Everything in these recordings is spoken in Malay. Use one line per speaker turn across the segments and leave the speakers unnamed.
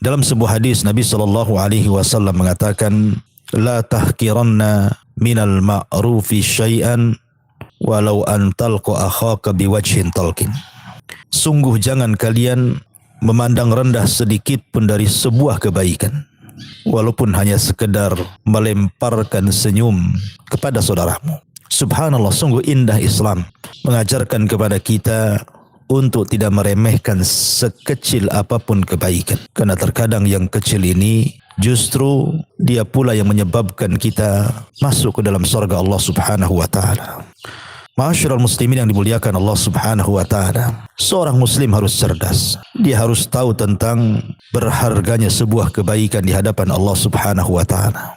Dalam sebuah hadis Nabi SAW mengatakan, la tahkiranna minal ma'rufi syai'an walau an talqa akhaka biwajhin talqin. Sungguh jangan kalian memandang rendah sedikit pun dari sebuah kebaikan, walaupun hanya sekedar melemparkan senyum kepada saudaramu. Subhanallah, sungguh indah Islam mengajarkan kepada kita untuk tidak meremehkan sekecil apapun kebaikan. Karena terkadang yang kecil ini justru dia pula yang menyebabkan kita masuk ke dalam surga Allah Subhanahu wa taala. Ma'asyiral muslimin yang dimuliakan Allah Subhanahu wa taala, seorang muslim harus cerdas. Dia harus tahu tentang berharganya sebuah kebaikan di hadapan Allah Subhanahu wa taala.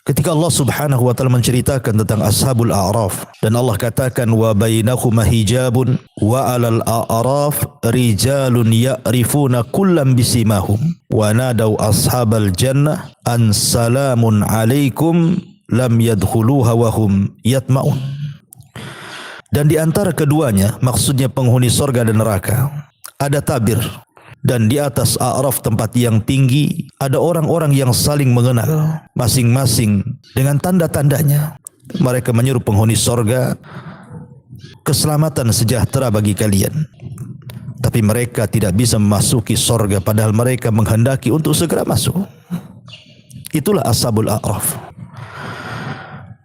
Ketika Allah Subhanahu wa taala menceritakan tentang ashabul a'raf, dan Allah katakan wa bainahuma hijabun wa 'alal a'raf rijalun ya'rifuna kullam bisimahum wa nadaw ashabal jannah an salamun 'alaikum lam yadkhuluha wa hum yatma'un. Dan di antara keduanya, maksudnya penghuni surga dan neraka, ada tabir. Dan di atas a'raf, tempat yang tinggi, ada orang-orang yang saling mengenal, masing-masing dengan tanda-tandanya. Mereka menyuruh penghuni surga, keselamatan sejahtera bagi kalian. Tapi mereka tidak bisa memasuki surga, padahal mereka menghendaki untuk segera masuk. Itulah ashabul a'raf.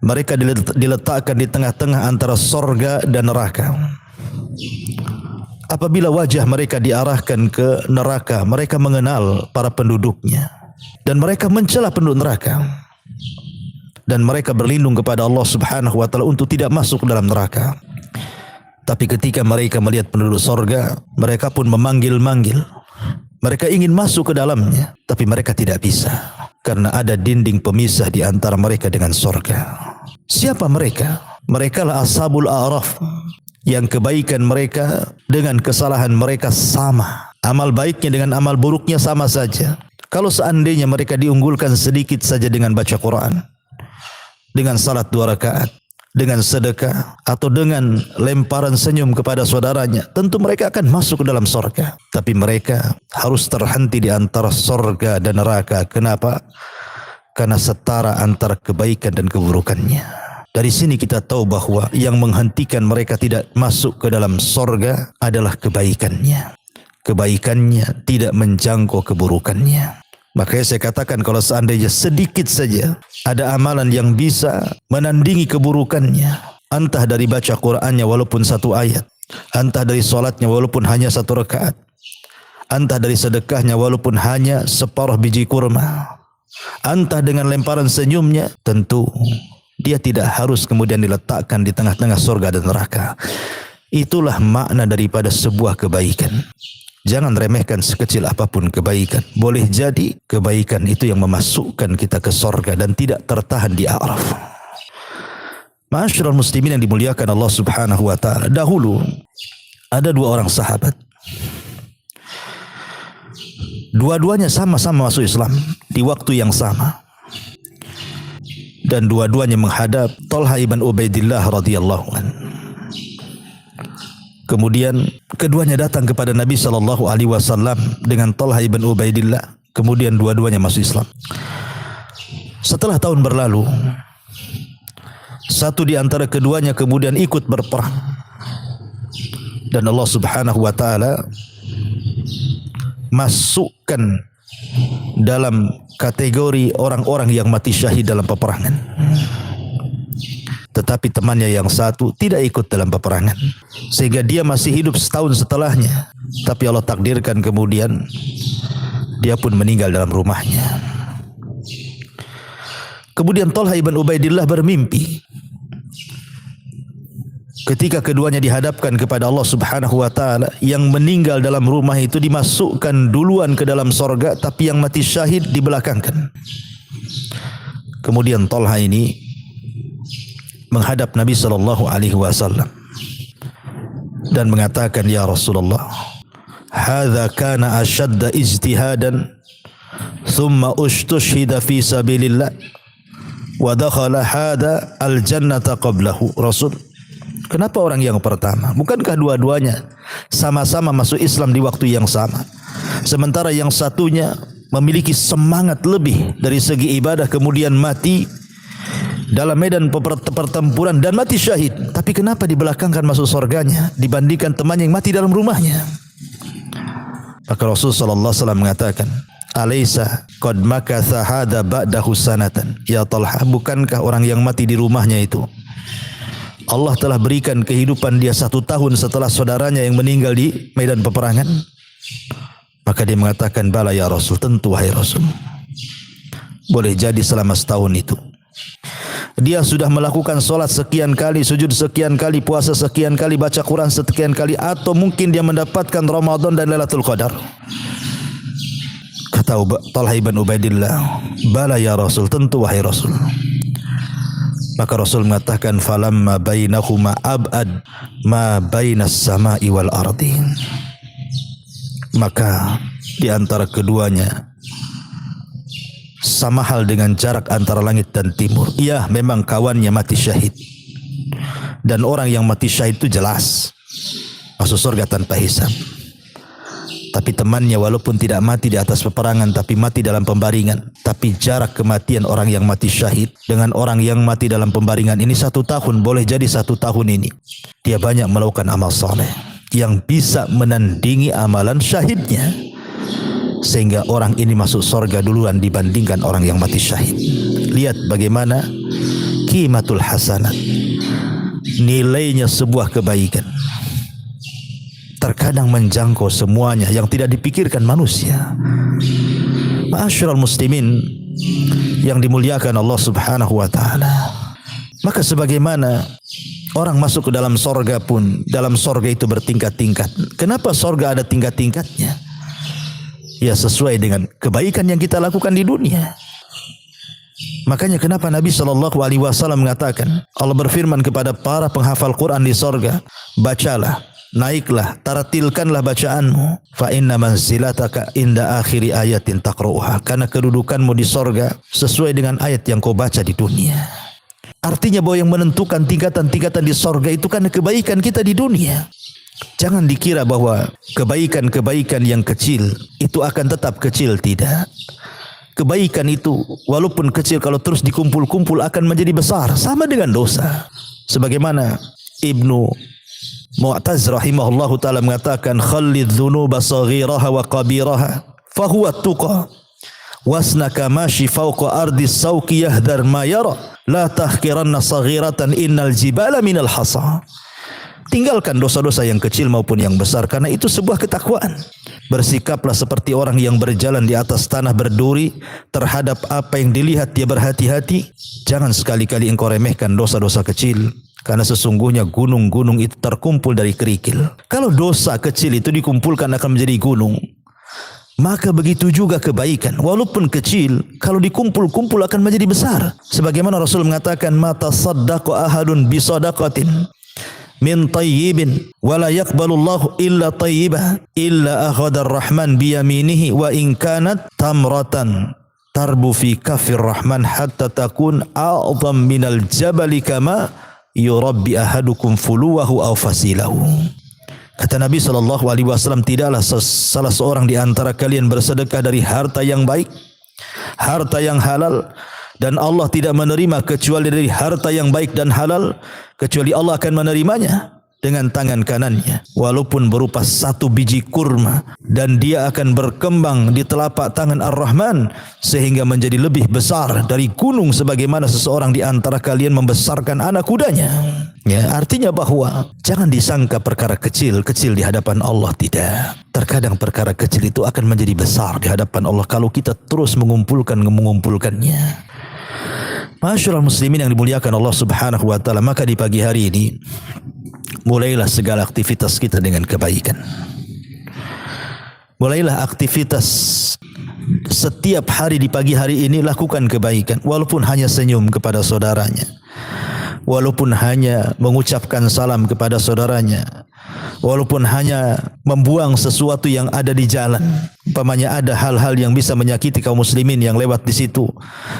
Mereka diletakkan di tengah-tengah antara surga dan neraka. Apabila wajah mereka diarahkan ke neraka, mereka mengenal para penduduknya, dan mereka mencela penduduk neraka, dan mereka berlindung kepada Allah Subhanahu wa taala untuk tidak masuk ke dalam neraka. Tapi ketika mereka melihat penduduk surga, mereka pun memanggil-manggil. Mereka ingin masuk ke dalamnya, tapi mereka tidak bisa, karena ada dinding pemisah di antara mereka dengan surga. Siapa mereka? Mereka lah ashabul a'raf, yang kebaikan mereka dengan kesalahan mereka sama. Amal baiknya dengan amal buruknya sama saja. Kalau seandainya mereka diunggulkan sedikit saja dengan baca Quran, dengan salat 2 rakaat, dengan sedekah, atau dengan lemparan senyum kepada saudaranya, tentu mereka akan masuk ke dalam surga. Tapi mereka harus terhenti di antara surga dan neraka. Kenapa? Karena setara antara kebaikan dan keburukannya. Dari sini kita tahu bahwa yang menghentikan mereka tidak masuk ke dalam surga adalah kebaikannya. Kebaikannya tidak menjangkau keburukannya. Makanya saya katakan, kalau seandainya sedikit saja ada amalan yang bisa menandingi keburukannya, entah dari baca Qur'annya walaupun 1 ayat, entah dari solatnya walaupun hanya 1 rakaat, entah dari sedekahnya walaupun hanya separuh biji kurma, entah dengan lemparan senyumnya, tentu dia tidak harus kemudian diletakkan di tengah-tengah surga dan neraka. Itulah makna daripada sebuah kebaikan. Jangan remehkan sekecil apapun kebaikan. Boleh jadi kebaikan itu yang memasukkan kita ke surga dan tidak tertahan di a'raf. Ma'asyiral muslimin yang dimuliakan Allah Subhanahu wa taala. Dahulu ada 2 orang sahabat. Dua-duanya sama-sama masuk Islam di waktu yang sama. Dan dua-duanya menghadap Talha ibn Ubaidillah radhiyallahu anhu. Kemudian keduanya datang kepada Nabi SAW dengan Talha ibn Ubaidillah. Kemudian dua-duanya masuk Islam. Setelah tahun berlalu, satu di antara keduanya kemudian ikut berperang. Dan Allah Subhanahu wa taala masukkan dalam kategori orang-orang yang mati syahid dalam peperangan. Tetapi temannya yang satu tidak ikut dalam peperangan, sehingga dia masih hidup setahun setelahnya. Tapi Allah takdirkan kemudian dia pun meninggal dalam rumahnya. Kemudian Talha ibn Ubaidillah bermimpi ketika keduanya dihadapkan kepada Allah Subhanahu wa taala, yang meninggal dalam rumah itu dimasukkan duluan ke dalam surga, tapi yang mati syahid dibelakangkan. Kemudian Talha ini menghadap Nabi SAW dan mengatakan, ya Rasulullah, hadza kana ashadda ijtihadan thumma ustushhida fi sabilillah wa dakhala hada al-jannata qablahu. Rasul, kenapa orang yang pertama? Bukankah dua-duanya sama-sama masuk Islam di waktu yang sama? Sementara yang satunya memiliki semangat lebih dari segi ibadah, kemudian mati dalam medan pertempuran dan mati syahid. Tapi kenapa dibelakangkan masuk surganya dibandingkan temannya yang mati dalam rumahnya? Maka Rasul sallallahu alaihi wasallam mengatakan, "Alaysa qad makatha hadha ba'dahu sanatan?" Ya Talha, bukankah orang yang mati di rumahnya itu Allah telah berikan kehidupan dia 1 tahun setelah saudaranya yang meninggal di medan peperangan? Maka dia mengatakan, "Bala ya Rasul, tentu wahai Rasul." Boleh jadi selama setahun itu dia sudah melakukan solat sekian kali, sujud sekian kali, puasa sekian kali, baca Quran sekian kali, atau mungkin dia mendapatkan Ramadan dan Lailatul Qadar. Kata Talha ibn Ubaidillah, "Bala ya Rasul, tentu wahai Rasul." Maka Rasul mengatakan, "Falamma bainahuma ab'ad ma bainas sama'i wal ardi." Maka di antara keduanya sama hal dengan jarak antara langit dan timur. Iya, memang kawannya mati syahid, dan orang yang mati syahid itu jelas masuk surga tanpa hisab. Tapi temannya walaupun tidak mati di atas peperangan, tapi mati dalam pembaringan. Tapi jarak kematian orang yang mati syahid dengan orang yang mati dalam pembaringan ini 1 tahun. Boleh jadi 1 tahun ini dia banyak melakukan amal soleh yang bisa menandingi amalan syahidnya, sehingga orang ini masuk surga duluan dibandingkan orang yang mati syahid. Lihat bagaimana qimatul hasanat, nilainya sebuah kebaikan terkadang menjangkau semuanya yang tidak dipikirkan manusia. Ma'asyiral muslimin yang dimuliakan Allah Subhanahu wa taala, maka sebagaimana orang masuk ke dalam sorga pun, dalam sorga itu bertingkat-tingkat. Kenapa sorga ada tingkat-tingkatnya? Ya, sesuai dengan kebaikan yang kita lakukan di dunia. Makanya kenapa Nabi SAW mengatakan, Allah berfirman kepada para penghafal Quran di sorga, "Bacalah, naiklah, taratilkanlah bacaanmu, fa inna manzilataka inda akhiri ayatin taqra'uha." Karena kedudukanmu di sorga sesuai dengan ayat yang kau baca di dunia. Artinya bahwa yang menentukan tingkatan-tingkatan di sorga itu karena kebaikan kita di dunia. Jangan dikira bahwa kebaikan-kebaikan yang kecil itu akan tetap kecil. Tidak. Kebaikan itu walaupun kecil, kalau terus dikumpul-kumpul akan menjadi besar. Sama dengan dosa. Sebagaimana Ibnu Mu'taz rahimahullahu ta'ala mengatakan, "Khallid dhunuba saghiraha wa kabiraha fahuwa tuqa wasnaka mashi fawqa ardi sawki yahdar ma yara la tahkiranna saghiratan innal jibala minal hasa." Tinggalkan dosa-dosa yang kecil maupun yang besar, karena itu sebuah ketakwaan. Bersikaplah seperti orang yang berjalan di atas tanah berduri. Terhadap apa yang dilihat dia berhati-hati. Jangan sekali-kali engkau remehkan dosa-dosa kecil, karena sesungguhnya gunung-gunung itu terkumpul dari kerikil. Kalau dosa kecil itu dikumpulkan akan menjadi gunung, maka begitu juga kebaikan walaupun kecil kalau dikumpul-kumpul akan menjadi besar. Sebagaimana Rasul mengatakan, "Mata saddaqa ahadun bi sadaqatin min tayyibin wa la yaqbalullahu illa tayyibah illa akhadar rahman bi yaminihi wa in kanat tamratan tarbu fi kafir rahman hatta takun a'zam minal jabali kama yurabbi ahadukum fuluwahu aw fasilahu." Kata Nabi SAW, tidaklah salah seorang di antara kalian bersedekah dari harta yang baik, harta yang halal, dan Allah tidak menerima kecuali dari harta yang baik dan halal, kecuali Allah akan menerimanya dengan tangan kanannya, walaupun berupa 1 biji kurma, dan dia akan berkembang di telapak tangan Ar-Rahman sehingga menjadi lebih besar dari gunung, sebagaimana seseorang di antara kalian membesarkan anak kudanya. Ya, artinya bahwa jangan disangka perkara kecil-kecil di hadapan Allah. Tidak. Terkadang perkara kecil itu akan menjadi besar di hadapan Allah kalau kita terus mengumpulkannya. Masyaallah muslimin yang dimuliakan Allah Subhanahu wa taala, maka di pagi hari ini mulailah segala aktivitas kita dengan kebaikan. Mulailah aktivitas setiap hari di pagi hari ini, lakukan kebaikan, walaupun hanya senyum kepada saudaranya, walaupun hanya mengucapkan salam kepada saudaranya, walaupun hanya membuang sesuatu yang ada di jalan. Umpamanya ada hal-hal yang bisa menyakiti kaum muslimin yang lewat di situ,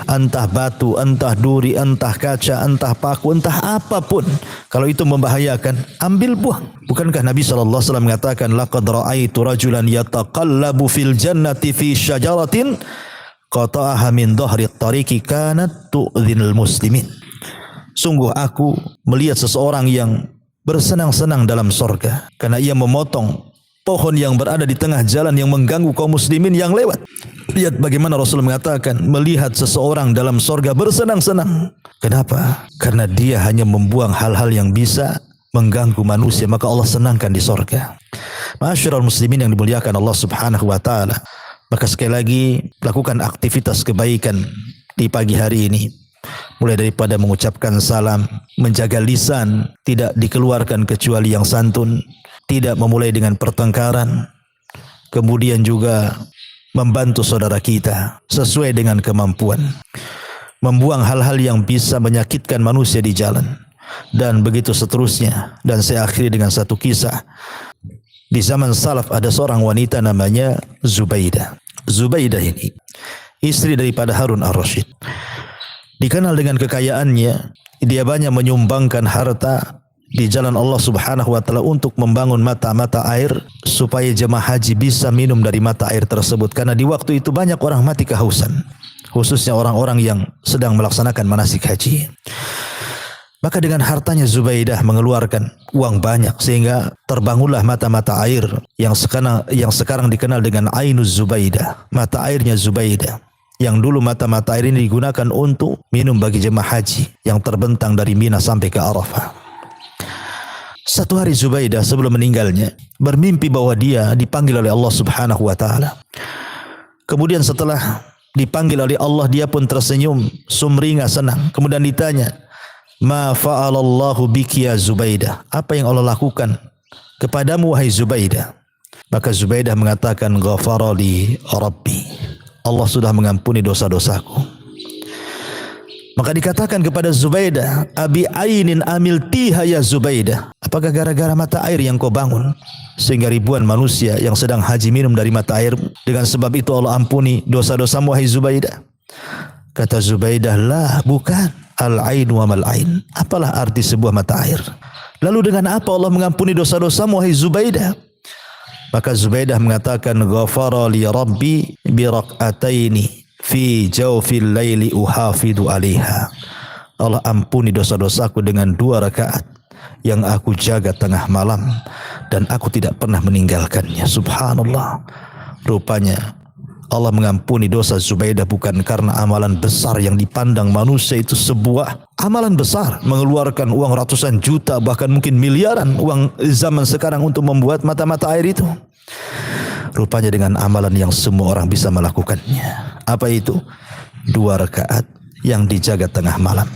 entah batu, entah duri, entah kaca, entah paku, entah apapun. Kalau itu membahayakan, ambil buang. Bukankah Nabi SAW mengatakan, laqad ra'aitu rajulan yataqallabu fil jannati fi syajaratin qata'aha min dhahri tariqi kanat tu'dhinul muslimin. Sungguh aku melihat seseorang yang bersenang-senang dalam sorga karena ia memotong pohon yang berada di tengah jalan yang mengganggu kaum muslimin yang lewat. Lihat bagaimana Rasul mengatakan melihat seseorang dalam sorga bersenang-senang. Kenapa? Karena dia hanya membuang hal-hal yang bisa mengganggu manusia, maka Allah senangkan di sorga. Ma'asyiral muslimin yang dimuliakan Allah Subhanahu wa taala. Maka sekali lagi lakukan aktivitas kebaikan di pagi hari ini. Mulai daripada mengucapkan salam, menjaga lisan, tidak dikeluarkan kecuali yang santun, tidak memulai dengan pertengkaran, kemudian juga membantu saudara kita sesuai dengan kemampuan, membuang hal-hal yang bisa menyakitkan manusia di jalan, dan begitu seterusnya. Dan saya akhiri dengan satu kisah. Di zaman salaf ada seorang wanita namanya Zubaidah. Zubaidah ini istri daripada Harun ar-Rasyid. Dikenal dengan kekayaannya, dia banyak menyumbangkan harta di jalan Allah Subhanahu wa taala untuk membangun mata-mata air supaya jemaah haji bisa minum dari mata air tersebut, karena di waktu itu banyak orang mati kehausan, khususnya orang-orang yang sedang melaksanakan manasik haji. Maka dengan hartanya Zubaidah mengeluarkan uang banyak sehingga terbangunlah mata-mata air yang sekarang dikenal dengan Ainuz Zubaidah, mata airnya Zubaidah. Yang dulu mata-mata air ini digunakan untuk minum bagi jemaah haji yang terbentang dari Mina sampai ke Arafah. Satu hari Zubaidah sebelum meninggalnya bermimpi bahwa dia dipanggil oleh Allah Subhanahu wa taala. Kemudian setelah dipanggil oleh Allah, dia pun tersenyum, sumringah, senang. Kemudian ditanya, "Ma fa'alallahu biki ya Zubaidah?" Apa yang Allah lakukan kepadamu wahai Zubaidah? Maka Zubaidah mengatakan, "Ghafarali Rabbi." Allah sudah mengampuni dosa-dosaku. Maka dikatakan kepada Zubaidah, "Abi ainin amil tiha ya Zubaidah." Apakah gara-gara mata air yang kau bangun sehingga ribuan manusia yang sedang haji minum dari mata air, dengan sebab itu Allah ampuni dosa-dosamu wahai Zubaidah? Kata Zubaidah, "La, bukan. Al-ain wa mal-ain." Apalah arti sebuah mata air? Lalu dengan apa Allah mengampuni dosa-dosamu wahai Zubaidah? Maka Zubaidah mengatakan, "Ghafara li Rabbi bi rak'ataini fi jawfil laili uhafidu 'alaiha." Allah ampuni dosa-dosaku dengan 2 rakaat yang aku jaga tengah malam dan aku tidak pernah meninggalkannya. Subhanallah. Rupanya Allah mengampuni dosa Zubaidah bukan karena amalan besar yang dipandang manusia itu sebuah amalan besar, mengeluarkan uang ratusan juta bahkan mungkin miliaran uang zaman sekarang untuk membuat mata-mata air itu. Rupanya dengan amalan yang semua orang bisa melakukannya. Apa itu? 2 rakaat yang dijaga tengah malam.